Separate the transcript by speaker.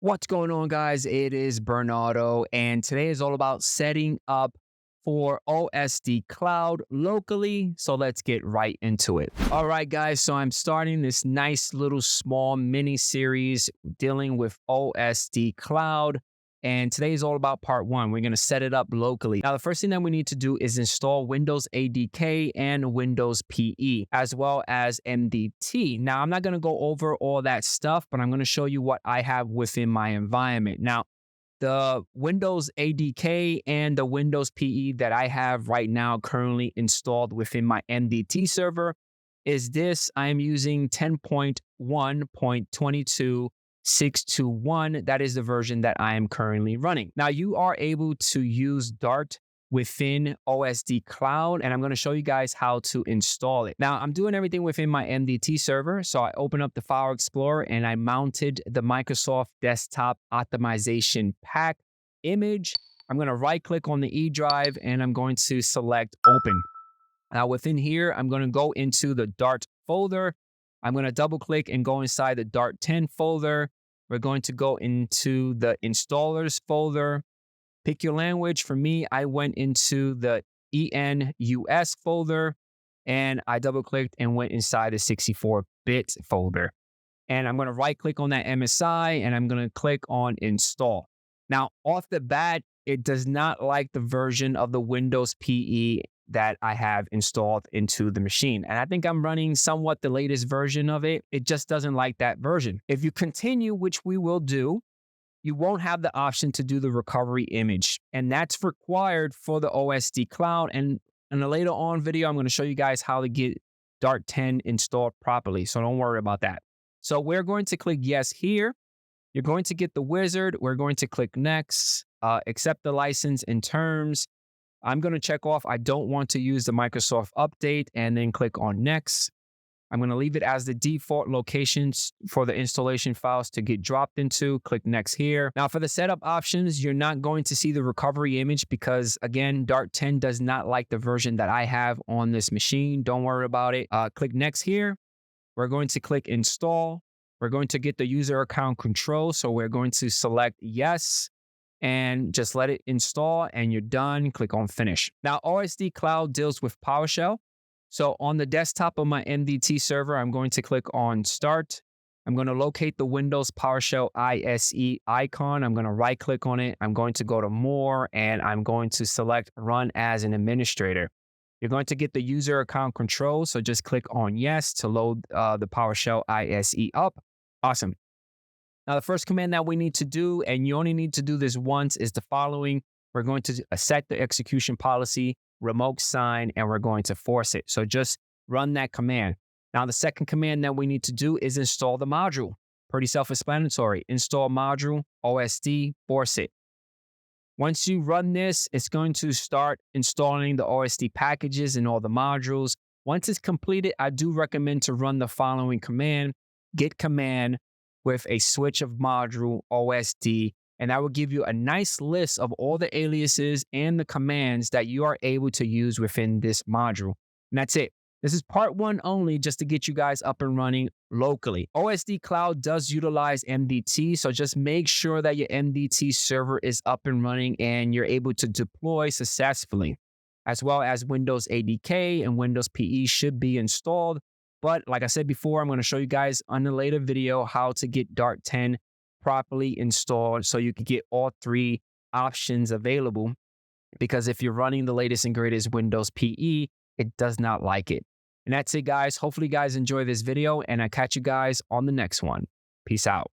Speaker 1: What's going on, guys? It is Bernardo, and today is all about setting up for OSDCloud locally. So let's get right into it. All right, guys. So I'm starting this nice little small mini series dealing with OSDCloud. And today is all about part one. We're going to set it up locally. Now, the first thing that we need to do is install Windows ADK and Windows PE, as well as MDT. Now, I'm not going to go over all that stuff, but I'm going to show you what I have within my environment. Now, the Windows ADK and the Windows PE that I have right now currently installed within my MDT server is this. I am using 10.1.22.621. That is the version that I am currently running. Now, you are able to use Dart within OSDCloud, and I'm going to show you guys how to install it. Now, I'm doing everything within my MDT server. So I open up the File Explorer and I mounted the Microsoft Desktop Optimization Pack image. I'm going to right click on the E drive and I'm going to select Open. Now, within here, I'm going to go into the Dart folder. I'm going to double click and go inside the Dart 10 folder. We're going to go into the installers folder. Pick your language. For me, I went into the ENUS folder and I double clicked and went inside the 64-bit folder. And I'm going to right click on that MSI and I'm going to click on install. Now, off the bat, it does not like the version of the Windows PE that I have installed into the machine. And I think I'm running somewhat the latest version of it. It just doesn't like that version. If you continue, which we will do, you won't have the option to do the recovery image. And that's required for the OSDCloud. And in a later on video, I'm going to show you guys how to get Dart 10 installed properly. So don't worry about that. So we're going to click yes here. You're going to get the wizard. We're going to click next, accept the license and terms. I'm going to check off I don't want to use the Microsoft update and then click on next. I'm going to leave it as the default locations for the installation files to get dropped into. Click next here. Now, for the setup options, you're not going to see the recovery image because, again, Dart 10 does not like the version that I have on this machine. Don't worry about it. Click next here. We're going to click install. We're going to get the user account control. So we're going to select yes and just let it install and you're done. Click on finish. Now, OSDCloud deals with PowerShell. So on the desktop of my MDT server, I'm going to click on Start. I'm going to locate the Windows PowerShell ISE icon. I'm going to right click on it. I'm going to go to More and I'm going to select Run as an Administrator. You're going to get the user account control. So just click on Yes to load the PowerShell ISE up. Awesome. Now, the first command that we need to do, and you only need to do this once, is the following. We're going to set the execution policy, remote sign, and we're going to force it. So just run that command. Now, the second command that we need to do is install the module. Pretty self-explanatory. Install module, OSD, force it. Once you run this, it's going to start installing the OSD packages and all the modules. Once it's completed, I do recommend to run the following command, git command with a switch of module OSD. And that will give you a nice list of all the aliases and the commands that you are able to use within this module. And that's it. This is part one only, just to get you guys up and running locally. OSDCloud does utilize MDT, so just make sure that your MDT server is up and running and you're able to deploy successfully, as well as Windows ADK and Windows PE should be installed. But like I said before, I'm going to show you guys on a later video how to get Dart 10 properly installed so you can get all three options available, because if you're running the latest and greatest Windows PE, it does not like it. And that's it, guys. Hopefully you guys enjoy this video and I catch you guys on the next one. Peace out.